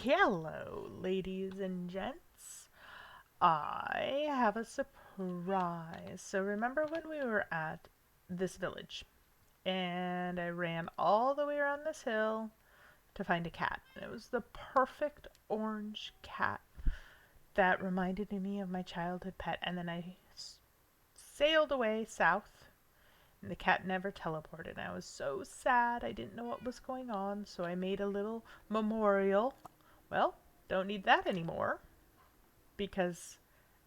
Hello, ladies and gents. I have a surprise. So remember when we were at this village and I ran all the way around this hill to find a cat. It was the perfect orange cat that reminded me of my childhood pet. And then I sailed away south and the cat never teleported. I was so sad. I didn't know what was going on, so I made a little memorial. Well, don't need that anymore because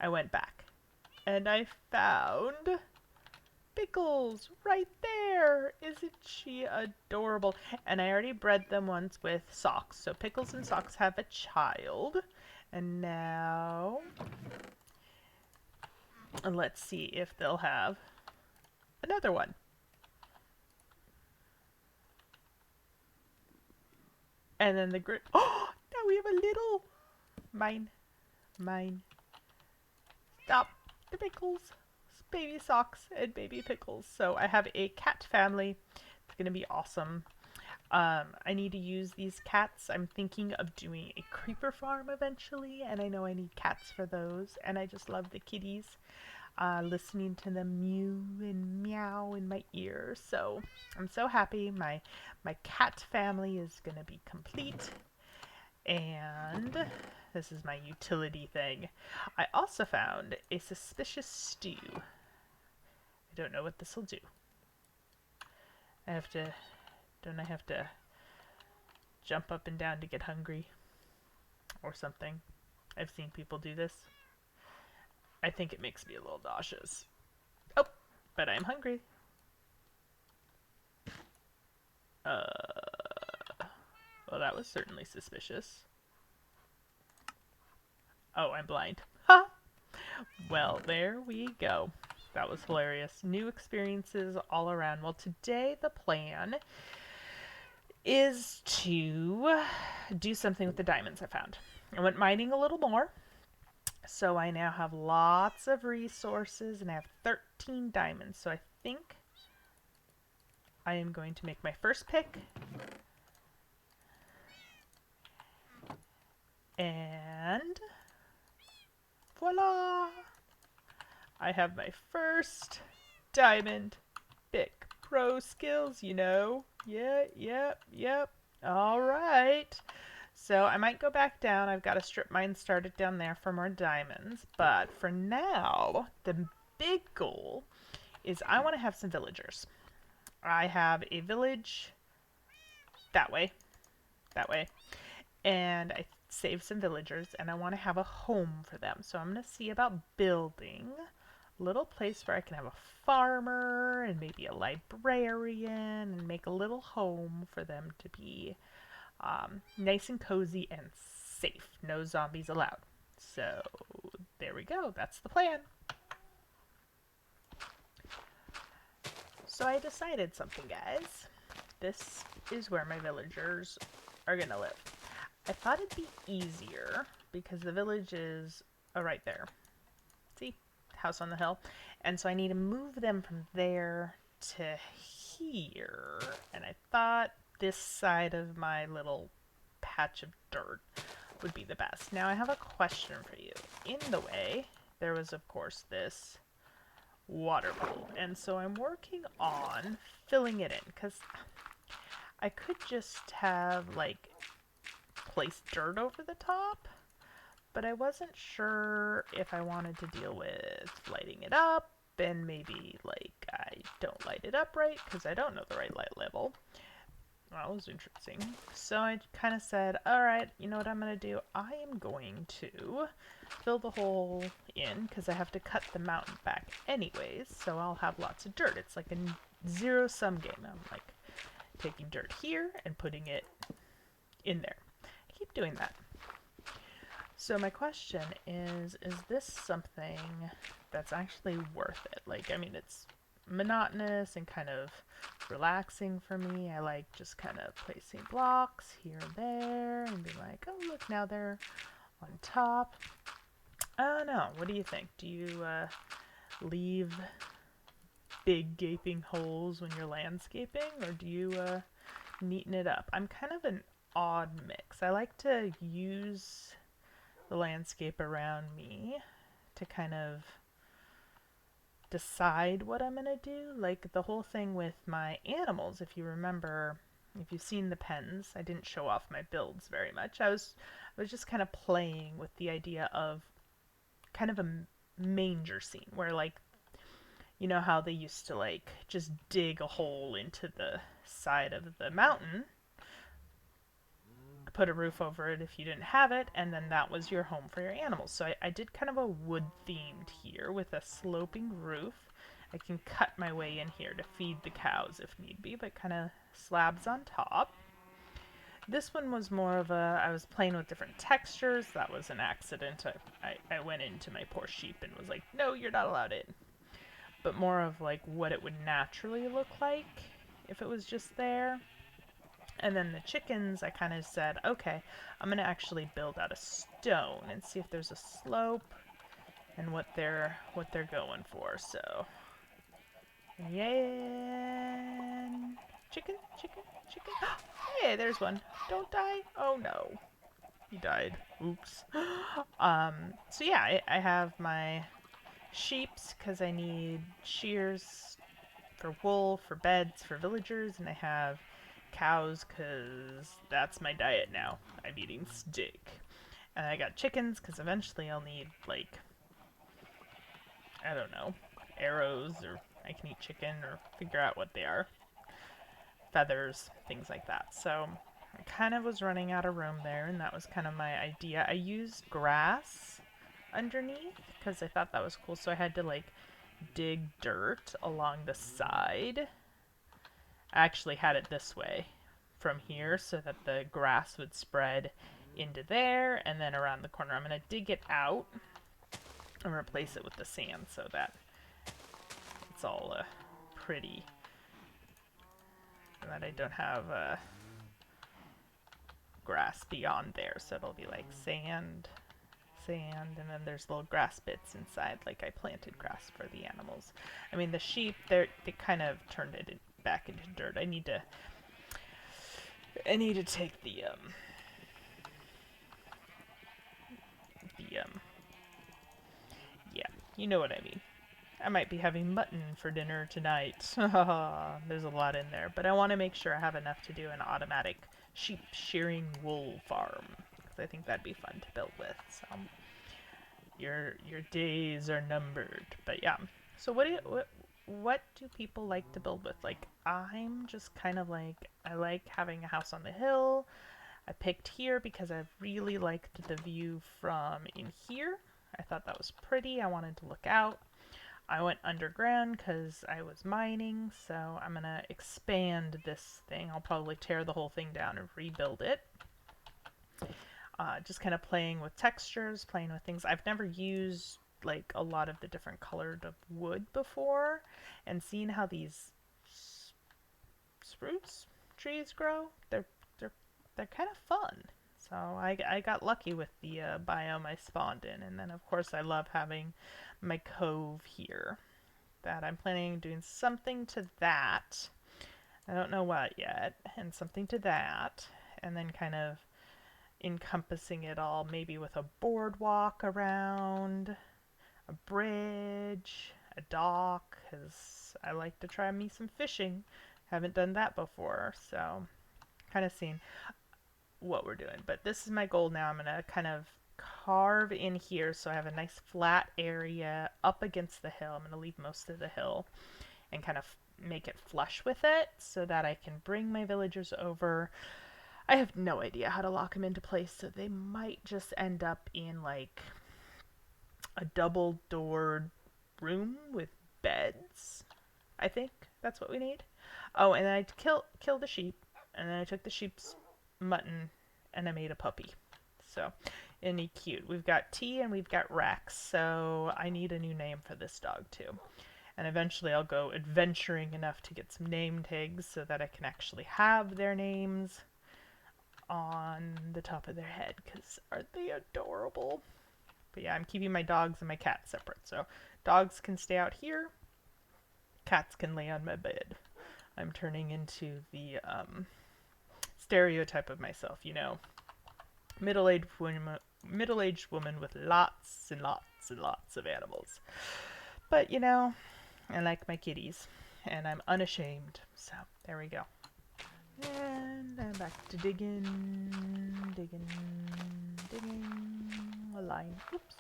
I went back and I found Pickles right there. Isn't she adorable? And I already bred them once with Socks. So Pickles and Socks have a child. And now let's see if they'll have another one. And then the oh, now we have a little mine. Stop the Pickles. Baby Socks and baby Pickles. So I have a cat family. It's gonna be awesome. I need to use these cats. I'm thinking of doing a creeper farm eventually, and I know I need cats for those. And I just love the kitties, listening to them mew and meow in my ear. So I'm so happy. My cat family is gonna be complete. And this is my utility thing. I also found a suspicious stew. I don't know what this will do. Don't I have to jump up and down to get hungry or something? I've seen people do this. I think it makes me a little nauseous. Oh, but I'm hungry. Well, that was certainly suspicious. Oh, I'm blind. Ha! Well, there we go. That was hilarious. New experiences all around. Well, today the plan is to do something with the diamonds I found. I went mining a little more, so I now have lots of resources and I have 13 diamonds. So I think I am going to make my first pick. And voila! I have my first diamond pick. Pro skills, you know. Yep. Alright. So I might go back down. I've got a strip mine started down there for more diamonds. But for now, the big goal is I want to have some villagers. I have a village that way. And I saved some villagers and I want to have a home for them. So I'm going to see about building little place where I can have a farmer and maybe a librarian and make a little home for them to be nice and cozy and safe. No zombies allowed. So there we go. That's the plan. So I decided something, guys. This is where my villagers are gonna live. I thought it'd be easier because the village is right there. See? House on the hill. And so I need to move them from there to here. And I thought this side of my little patch of dirt would be the best. Now I have a question for you. In the way, there was of course this water pool. And so I'm working on filling it in because I could just have like placed dirt over the top. But I wasn't sure if I wanted to deal with lighting it up, and maybe, like, I don't light it up right, because I don't know the right light level. Well, that was interesting. So I kind of said, alright, you know what I'm going to do? I am going to fill the hole in, because I have to cut the mountain back anyways, so I'll have lots of dirt. It's like a zero-sum game. I'm, like, taking dirt here and putting it in there. I keep doing that. So my question is this something that's actually worth it? Like, I mean, it's monotonous and kind of relaxing for me. I like just kind of placing blocks here and there and being like, oh, look, now they're on top. I don't know. What do you think? Do you leave big gaping holes when you're landscaping, or do you neaten it up? I'm kind of an odd mix. I like to use the landscape around me to kind of decide what I'm gonna do. Like the whole thing with my animals, if you remember, if you've seen the pens, I didn't show off my builds very much. I was just kind of playing with the idea of kind of a manger scene where, like, you know how they used to like just dig a hole into the side of the mountain, put a roof over it if you didn't have it, and then that was your home for your animals. So I did kind of a wood themed here with a sloping roof. I can cut my way in here to feed the cows if need be, but kind of slabs on top. This one was more of a, I was playing with different textures. That was an accident. I went into my poor sheep and was like, no, you're not allowed in. But more of like what it would naturally look like if it was just there. And then the chickens, I kind of said, okay, I'm going to actually build out a stone and see if there's a slope and what they're going for. So, yeah, chicken, chicken, chicken. Hey, there's one. Don't die. Oh no, he died. Oops. So yeah, I have my sheeps because I need shears for wool, for beds, for villagers, and I have cows because that's my diet now. I'm eating steak. And I got chickens because eventually I'll need, like, I don't know, arrows, or I can eat chicken or figure out what they are. Feathers, things like that. So I kind of was running out of room there, and that was kind of my idea. I used grass underneath because I thought that was cool, so I had to, like, dig dirt along the side. I actually had it this way from here so that the grass would spread into there and then around the corner. I'm going to dig it out and replace it with the sand so that it's all pretty, and that I don't have grass beyond there. So it'll be like sand, sand, and then there's little grass bits inside, like I planted grass for the animals. I mean, the sheep, they kind of turned it back into dirt. I need to take the yeah, you know what I mean. I might be having mutton for dinner tonight. There's a lot in there, but I want to make sure I have enough to do an automatic sheep shearing wool farm, because I think that'd be fun to build with. So your days are numbered. But yeah. So what do people like to build with? Like, I'm just kind of like, I like having a house on the hill. I picked here because I really liked the view from in here. I thought that was pretty. I wanted to look out. I went underground because I was mining, so I'm going to expand this thing. I'll probably tear the whole thing down and rebuild it. Just kind of playing with textures, playing with things. I've never used like a lot of the different colored of wood before, and seeing how these spruce trees grow, they're kind of fun. So I got lucky with the biome I spawned in, and then of course I love having my cove here. That I'm planning on doing something to that. I don't know what yet, and something to that, and then kind of encompassing it all, maybe with a boardwalk around, a bridge, a dock, because I like to try me some fishing. Haven't done that before, so kind of seeing what we're doing. But this is my goal now. I'm going to kind of carve in here so I have a nice flat area up against the hill. I'm going to leave most of the hill and kind of make it flush with it so that I can bring my villagers over. I have no idea how to lock them into place, so they might just end up in like a double-doored room with beds. I think that's what we need. Oh, and then I killed the sheep, and then I took the sheep's mutton and I made a puppy. So, isn't he cute? We've got T and we've got Rex, so I need a new name for this dog too. And eventually I'll go adventuring enough to get some name tags so that I can actually have their names on the top of their head, because aren't they adorable? But yeah, I'm keeping my dogs and my cats separate. So dogs can stay out here, cats can lay on my bed. I'm turning into the stereotype of myself, you know. Middle-aged woman with lots and lots and lots of animals. But, you know, I like my kitties, and I'm unashamed. So, there we go. And I'm back to digging a line. Oops.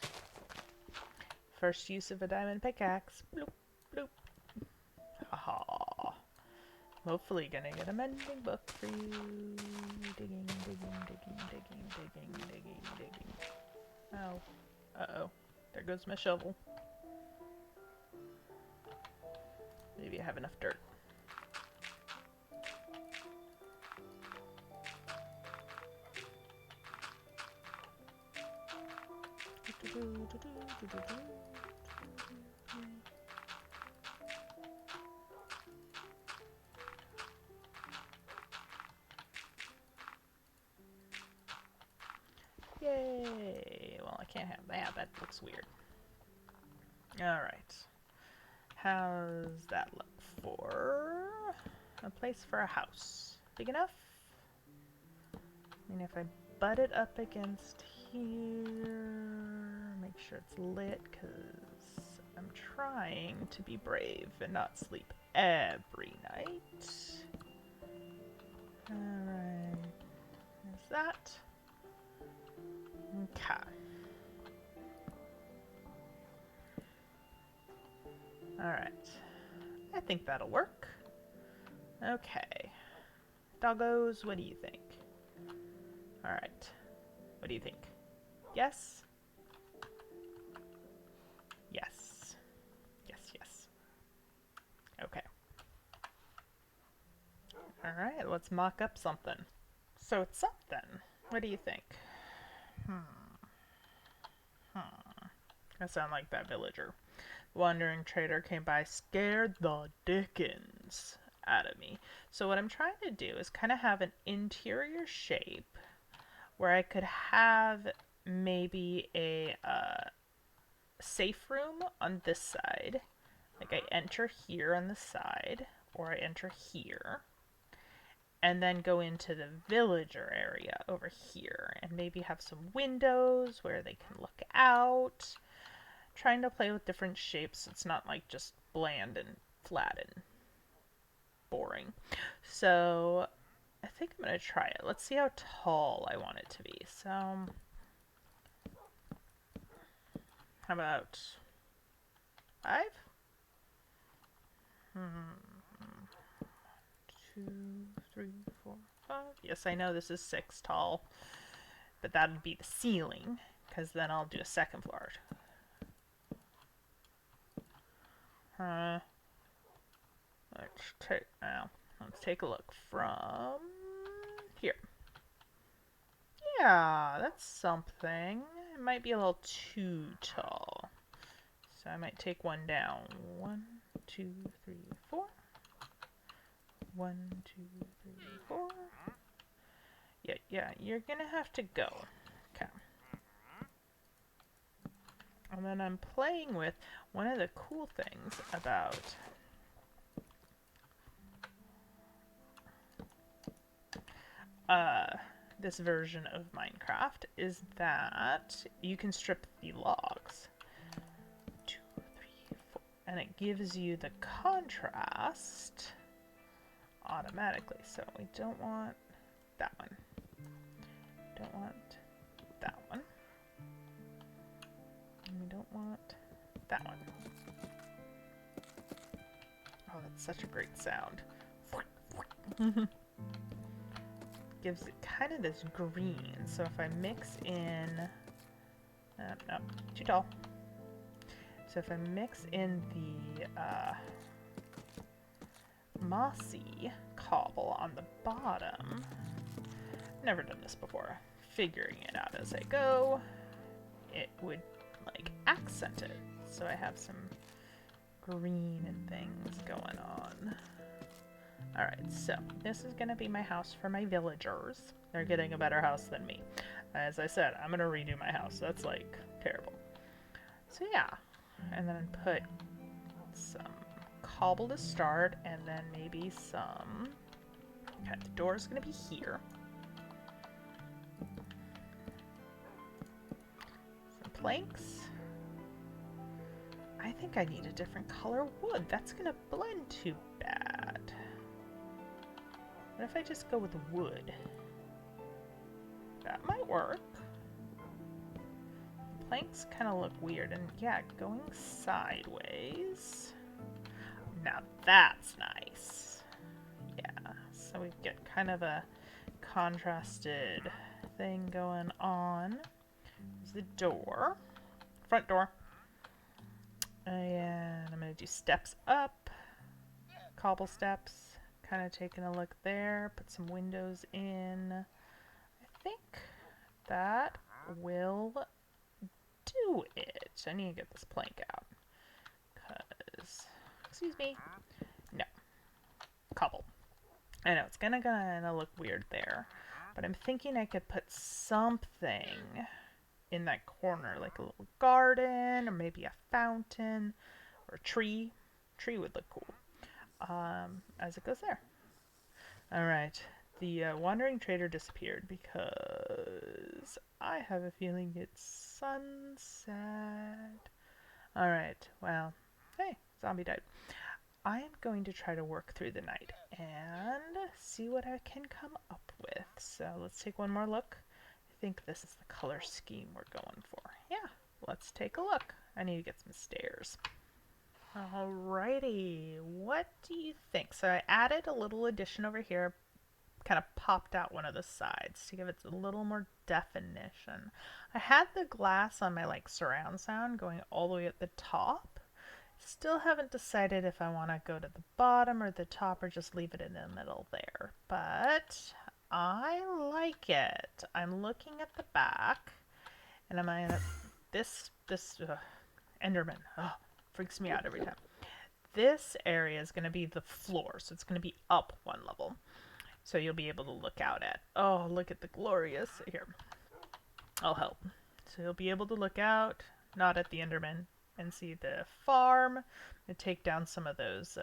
First use of a diamond pickaxe. Bloop, bloop. Haha. Hopefully gonna get a mending book for you. Digging. Oh. Uh-oh. There goes my shovel. Maybe I have enough dirt. Yay! Well, I can't have that. That looks weird. Alright. How's that look for a place for a house? Big enough? I mean, if I butt it up against here, make sure it's lit, because I'm trying to be brave and not sleep every night. Alright. There's that. Okay. Alright. I think that'll work. Okay. Doggos, what do you think? Alright. What do you think? Yes? Yes. Yes. Okay. Alright, let's mock up something. So it's something. What do you think? I sound like that villager. Wandering trader came by, scared the dickens out of me. So what I'm trying to do is kind of have an interior shape where I could have maybe a safe room on this side. Like I enter here on the side, or I enter here, and then go into the villager area over here, and maybe have some windows where they can look out. Trying to play with different shapes. It's not like just bland and flat and boring. So I think I'm going to try it. Let's see how tall I want it to be. So how about 5? 2, 3, 4, 5. Yes, I know this is 6 tall, but that would be the ceiling, because then I'll do a second floor. Let's take a look from here. Yeah, that's something. It might be a little too tall, so I might take one down. 1, 2, 3, 4. 1, 2, 3, 4. Yeah, you're gonna have to go. Okay. And then I'm playing with one of the cool things about this version of Minecraft is that you can strip the logs. 2, 3, 4. And it gives you the contrast automatically. So we don't want that one. Don't want that one. And we don't want that one. Oh, that's such a great sound. Gives it kind of this green. So if I mix in... no, too tall. So if I mix in the mossy cobble on the bottom... Never done this before. Figuring it out as I go. It would, like, accent it. So I have some green and things going on. Alright, so this is going to be my house for my villagers. They're getting a better house than me. As I said, I'm going to redo my house. That's, like, terrible. So yeah. And then put some cobble to start, and then maybe some... Okay, the door's going to be here. planks. I think I need a different color wood. That's gonna blend too bad. What if I just go with wood? That might work. Planks kind of look weird, and yeah, going sideways. Now that's nice. Yeah, so we get kind of a contrasted thing going on. There's the door, front door. And I'm going to do steps up, cobble steps, kind of taking a look there, put some windows in. I think that will do it. I need to get this plank out, because, excuse me, no, cobble. I know, it's gonna look weird there, but I'm thinking I could put something in that corner, like a little garden, or maybe a fountain, or a tree. Tree would look cool, as it goes there. Alright, the wandering trader disappeared because I have a feeling it's sunset. Alright, well, hey, zombie died. I am going to try to work through the night and see what I can come up with. So let's take one more look. I think this is the color scheme we're going for. Yeah, let's take a look. I need to get some stairs. Alrighty, what do you think? So I added a little addition over here, kind of popped out one of the sides to give it a little more definition. I had the glass on my like surround sound going all the way at the top. Still haven't decided if I want to go to the bottom or the top or just leave it in the middle there, but I like it. I'm looking at the back, and I'm gonna this Enderman freaks me out every time. This area is going to be the floor, so it's going to be up one level, so you'll be able to look out at. Oh, look at the glorious here. I'll help. So you'll be able to look out, not at the Enderman, and see the farm, and take down some of those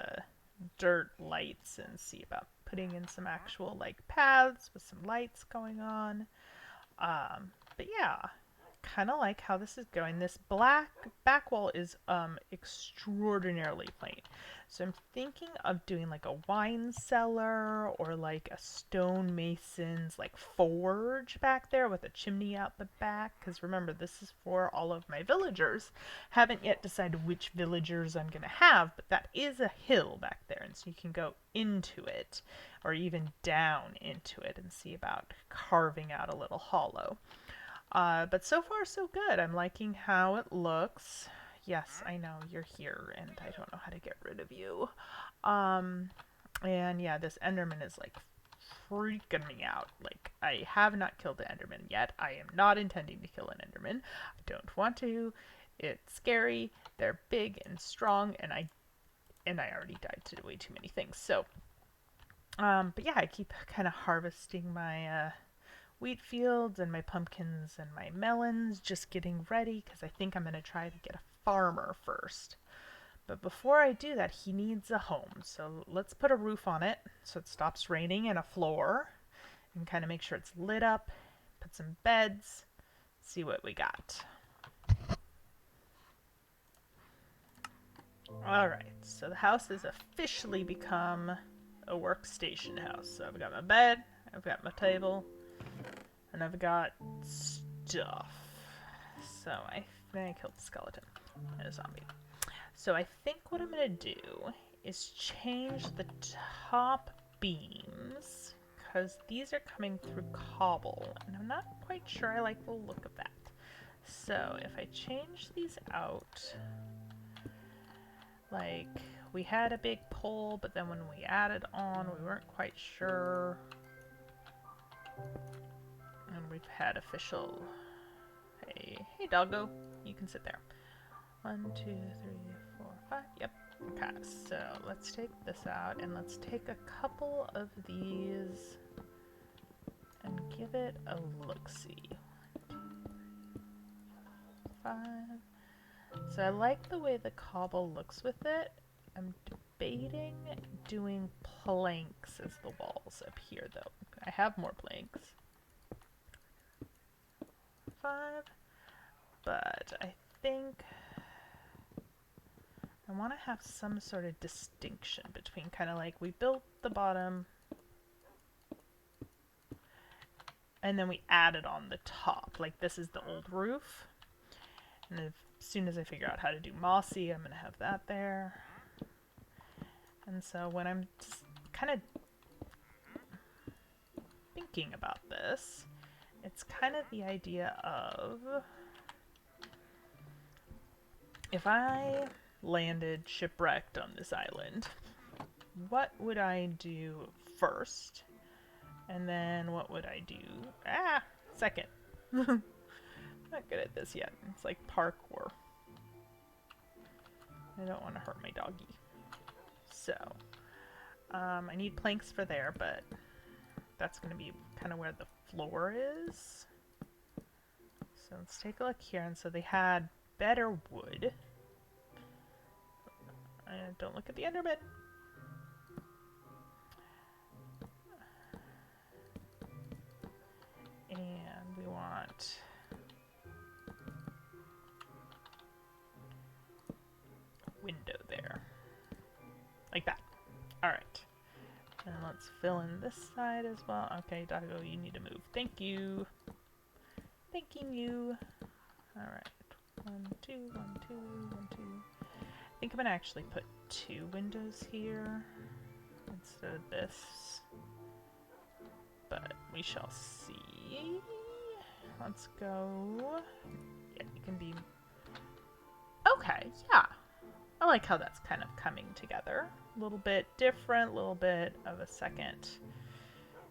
dirt lights and see about putting in some actual like paths with some lights going on. But yeah, kind of like how this is going. This black back wall is extraordinarily plain. So I'm thinking of doing like a wine cellar or like a stone mason's like forge back there with a chimney out the back. Because remember, this is for all of my villagers. Haven't yet decided which villagers I'm going to have, but that is a hill back there. And so you can go into it or even down into it and see about carving out a little hollow. But so far so good. I'm liking how it looks. Yes, I know you're here and I don't know how to get rid of you. And yeah, this Enderman is like freaking me out. Like, I have not killed the Enderman yet. I am not intending to kill an Enderman. I don't want to. It's scary. They're big and strong, and I already died to way too many things. So, but yeah, I keep kind of harvesting my wheat fields and my pumpkins and my melons, just getting ready because I think I'm going to try to get a farmer first. But before I do that, he needs a home. So let's put a roof on it so it stops raining, and a floor, and kind of make sure it's lit up. Put some beds, see what we got. Alright, so the house has officially become a workstation house. So I've got my bed, I've got my table, and I've got stuff. So I killed the skeleton and a zombie. So I think what I'm going to do is change the top beams, because these are coming through cobble, and I'm not quite sure I like the look of that. So if I change these out, like we had a big pole, but then when we added on, we weren't quite sure. And we've had official, hey doggo, you can sit there. 1, 2, 3, 4, 5, yep. Okay, so let's take this out, and let's take a couple of these and give it a look-see. 5. So I like the way the cobble looks with it. I'm debating doing planks as the walls up here, though. I have more planks. 5. but I think I want to have some sort of distinction between kind of like we built the bottom and then we added on the top. Like this is the old roof. And as soon as I figure out how to do mossy, I'm going to have that there. And so when I'm just kind of thinking about this, it's kind of the idea of if I landed shipwrecked on this island, what would I do first? And then what would I do? Second. Not good at this yet. It's like parkour. I don't want to hurt my doggy. So, I need planks for there, but that's going to be kind of where the floor is. So let's take a look here. And so they had better wood. Don't look at the Enderman. And we want a window there. Like that. Alright. And let's fill in this side as well. Okay, Doggo, you need to move. Thank you. Thanking you. Alright. 1, 2, 1, 2, 1, 2. I think I'm gonna actually put 2 windows here instead of this. But we shall see. Let's go. Yeah, you can be... Okay, yeah. I like how that's kind of coming together. A little bit different, a little bit of a second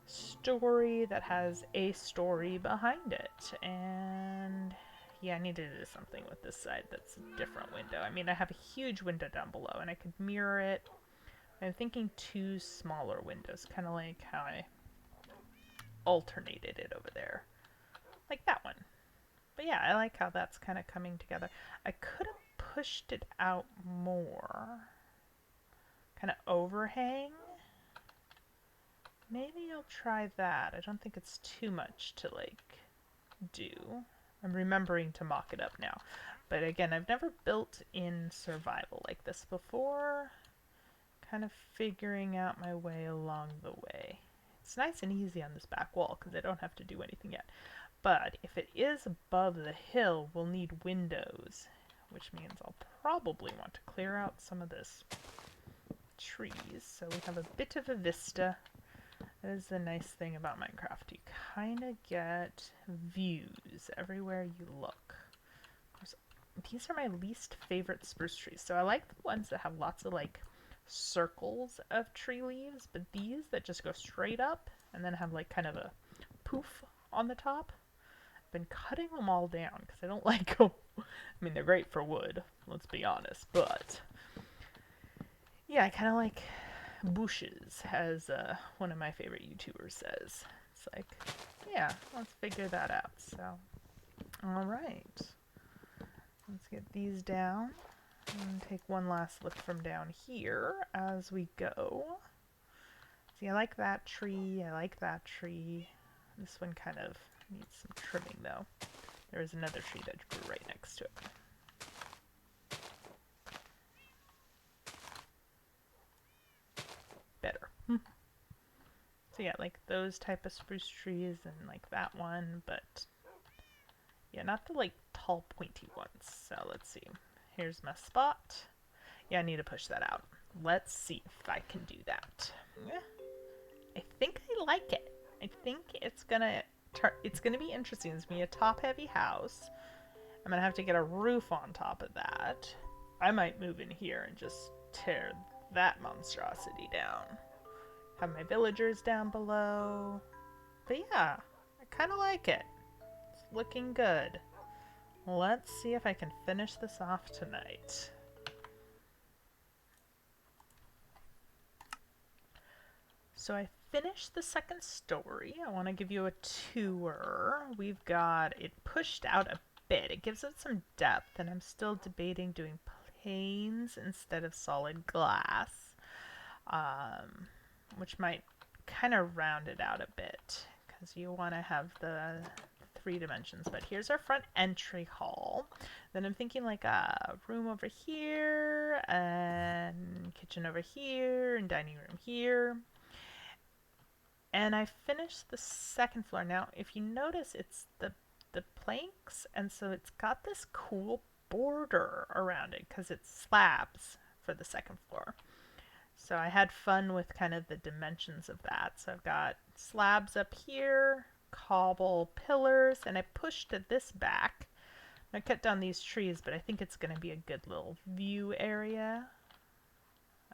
story that has a story behind it. And yeah, I need to do something with this side that's a different window. I mean, I have a huge window down below and I could mirror it. I'm thinking 2 smaller windows, kind of like how I alternated it over there. Like that one. But yeah, I like how that's kind of coming together. I could have pushed it out more. Kind of overhang. Maybe I'll try that. I don't think it's too much to like do. I'm remembering to mock it up now. But again, I've never built in survival like this before. Kind of figuring out my way along the way. It's nice and easy on this back wall because I don't have to do anything yet. But if it is above the hill, we'll need windows, which means I'll probably want to clear out some of this trees. So we have a bit of a vista. That is the nice thing about Minecraft. You kind of get views everywhere you look. These are my least favorite spruce trees. So I like the ones that have lots of like circles of tree leaves, but these that just go straight up and then have like kind of a poof on the top. I've been cutting them all down because I don't like them. I mean, they're great for wood, let's be honest, but yeah, I kind of like bushes, as one of my favorite YouTubers says. It's like, yeah, let's figure that out. So, all right, let's get these down and take one last look from down here as we go. See, I like that tree. I like that tree. This one kind of needs some trimming, though. There is another tree that grew right next to it. Better. So yeah, like those type of spruce trees and like that one, but yeah, not the like tall pointy ones. So let's see. Here's my spot. Yeah, I need to push that out. Let's see if I can do that. Yeah. I think I like it. I think it's gonna be interesting. It's gonna be a top-heavy house. I'm gonna have to get a roof on top of that. I might move in here and just tear that monstrosity down. Have my villagers down below. But yeah, I kind of like it. It's looking good. Let's see if I can finish this off tonight. So I finished the second story. I want to give you a tour. We've got it pushed out a bit. It gives it some depth, and I'm still debating doing panes instead of solid glass, which might kind of round it out a bit because you want to have the 3 dimensions. But here's our front entry hall. cobble. Then I'm thinking like a room over here, and kitchen over here, and dining room here. And I finished the second floor. Now, if you notice, it's the planks, and so it's got this cool border around it because it's slabs for the second floor. So I had fun with kind of the dimensions of that. So I've got slabs up here, cobble pillars, and I pushed this back. I cut down these trees, but I think it's going to be a good little view area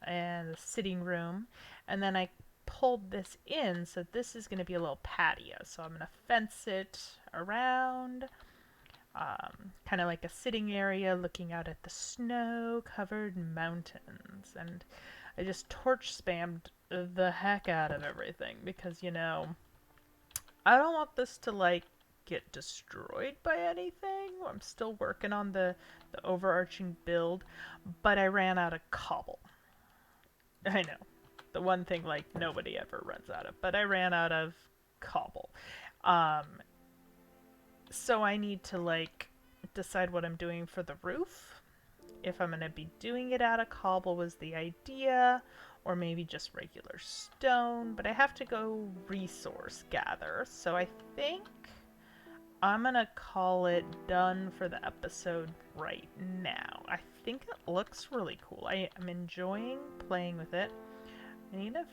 and a sitting room. And then I pulled this in, so this is going to be a little patio. So I'm going to fence it around, kind of like a sitting area looking out at the snow-covered mountains. And I just torch spammed the heck out of everything because, you know, I don't want this to, like, get destroyed by anything. I'm still working on the overarching build, but I ran out of cobble. I know. The one thing, like, nobody ever runs out of, but I ran out of cobble. So I need to, like, decide what I'm doing for the roof. If I'm going to be doing it out of cobble was the idea, or maybe just regular stone, but I have to go resource gather. So I think I'm going to call it done for the episode right now. I think it looks really cool. I'm enjoying playing with it. I need to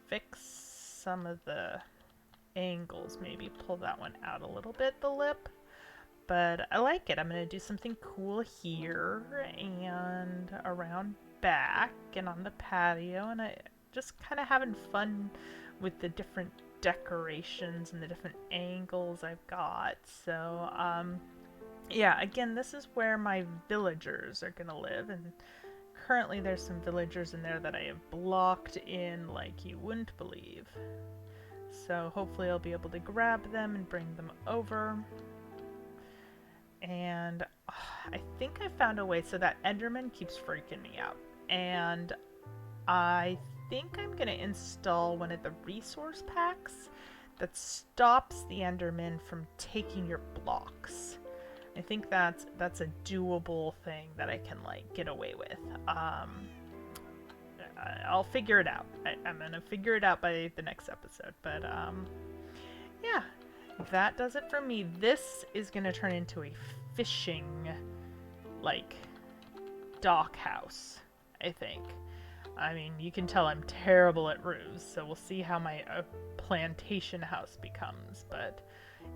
fix some of the angles, maybe pull that one out a little bit, the lip. But I like it. I'm going to do something cool here and around back and on the patio, and I just kind of having fun with the different decorations and the different angles I've got. So yeah, again, this is where my villagers are going to live, and currently there's some villagers in there that I have blocked in like you wouldn't believe. So hopefully I'll be able to grab them and bring them over. And I think I found a way. So that Enderman keeps freaking me out. And I think I'm going to install one of the resource packs that stops the Enderman from taking your blocks. I think that's a doable thing that I can, like, get away with. I'll figure it out. I'm going to figure it out by the next episode. But yeah. That does it for me. This is going to turn into a fishing, like, dock house, I think. I mean, you can tell I'm terrible at roofs, so we'll see how my plantation house becomes. But,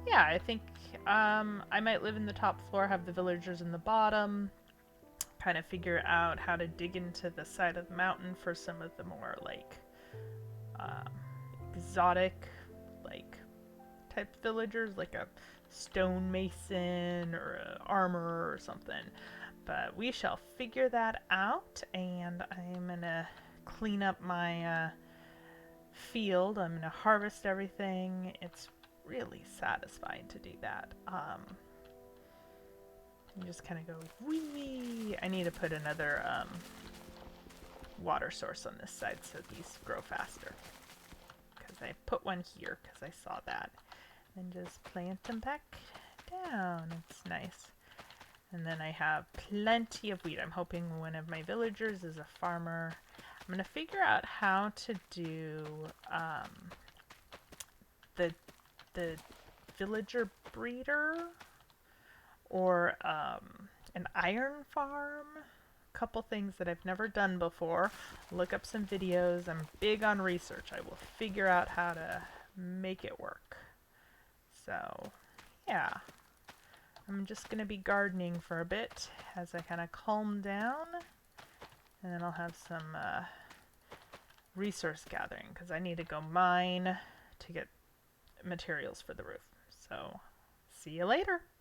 yeah, I think I might live in the top floor, have the villagers in the bottom, kind of figure out how to dig into the side of the mountain for some of the more, like, exotic, like, type villagers, like a stonemason or an armorer or something. But we shall figure that out, and I'm gonna clean up my field. I'm gonna harvest everything. It's really satisfying to do that. You just kind of go wee. I need to put another water source on this side so these grow faster, because I put one here because I saw that. And just plant them back down. It's nice. And then I have plenty of wheat. I'm hoping one of my villagers is a farmer. I'm going to figure out how to do the villager breeder or an iron farm. A couple things that I've never done before. Look up some videos. I'm big on research. I will figure out how to make it work. So, yeah, I'm just going to be gardening for a bit as I kind of calm down, and then I'll have some resource gathering, because I need to go mine to get materials for the roof. So, see you later.